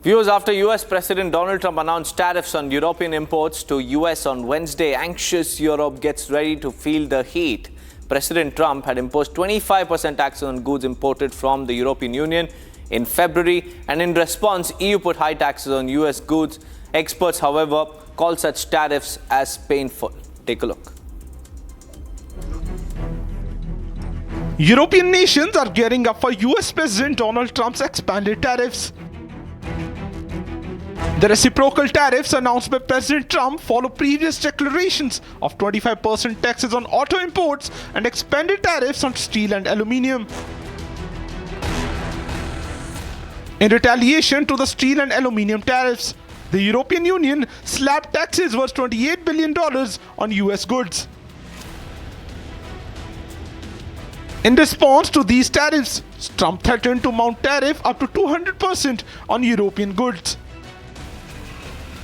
Viewers, after US President Donald Trump announced tariffs on European imports to US on Wednesday, anxious Europe gets ready to feel the heat. President Trump had imposed 25% taxes on goods imported from the European Union in February, and in response, EU put high taxes on US goods. Experts, however, call such tariffs as painful. Take a look. European nations are gearing up for US President Donald Trump's expanded tariffs. The reciprocal tariffs announced by President Trump follow previous declarations of 25% taxes on auto imports and expanded tariffs on steel and aluminium. In retaliation to the steel and aluminium tariffs, the European Union slapped taxes worth $28 billion on US goods. In response to these tariffs, Trump threatened to mount tariff up to 200% on European goods.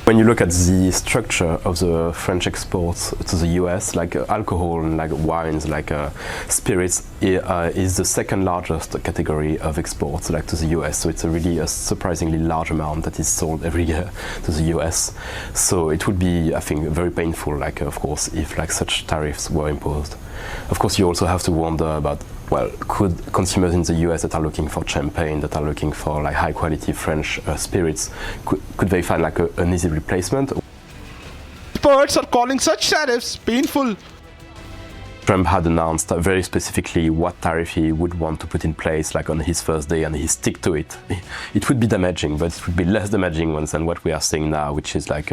When you look at the structure of the French exports to the US, like alcohol and like wines, like spirits, is the second largest category of exports like to the US. So it's a surprisingly large amount that is sold every year to the US. So it would be, I think, very painful, like of course, if like such tariffs were imposed. Of course, you also have to wonder about, well, could consumers in the US that are looking for champagne, that are looking for like high quality French spirits, could they find like an easy replacement? Experts are calling such tariffs painful. Trump had announced very specifically what tariff he would want to put in place like on his first day, and he stick to it. It would be damaging, but it would be less damaging than what we are seeing now, which is like,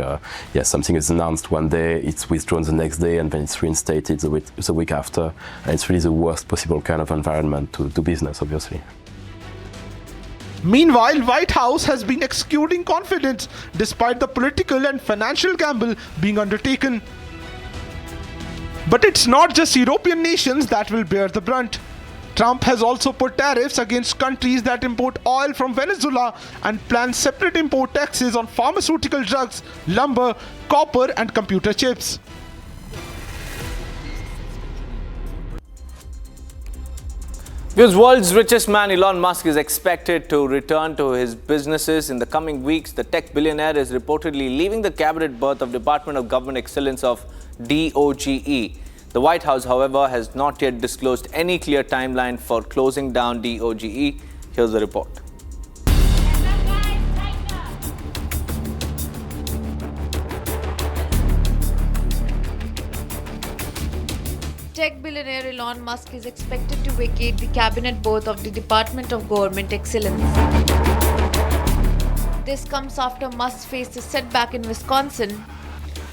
something is announced one day, it's withdrawn the next day, and then it's reinstated the week after. And it's really the worst possible kind of environment to do business, obviously. Meanwhile, White House has been exuding confidence despite the political and financial gamble being undertaken. But it's not just European nations that will bear the brunt. Trump has also put tariffs against countries that import oil from Venezuela and plans separate import taxes on pharmaceutical drugs, lumber, copper, and computer chips. The world's richest man, Elon Musk, is expected to return to his businesses in the coming weeks. The tech billionaire is reportedly leaving the cabinet berth of Department of Government Excellence of DOGE. The White House, however, has not yet disclosed any clear timeline for closing down DOGE. Here's the report. Tech billionaire Elon Musk is expected to vacate the cabinet berth of the Department of Government Excellence. This comes after Musk faced a setback in Wisconsin,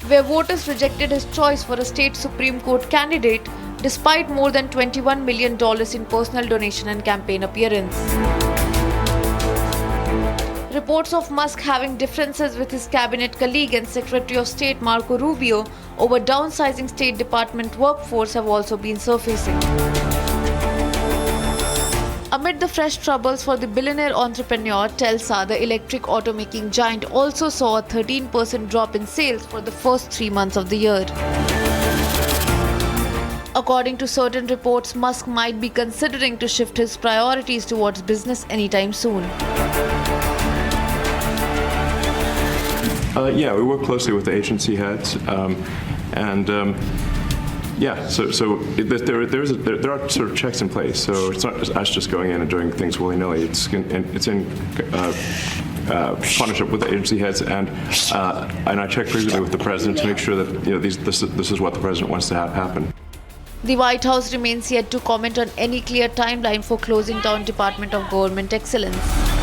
where voters rejected his choice for a state Supreme Court candidate despite more than $21 million in personal donation and campaign appearance. Reports of Musk having differences with his cabinet colleague and Secretary of State Marco Rubio over downsizing State Department workforce have also been surfacing. Amid the fresh troubles for the billionaire entrepreneur, Tesla, the electric automaking giant, also saw a 13% drop in sales for the first 3 months of the year. According to certain reports, Musk might be considering to shift his priorities towards business anytime soon. We work closely with the agency heads, there are sort of checks in place. So it's not just us just going in and doing things willy-nilly. It's in partnership with the agency heads, and I check frequently with the president to make sure that this is what the president wants to have happen. The White House remains yet to comment on any clear timeline for closing down Department of Government Excellence.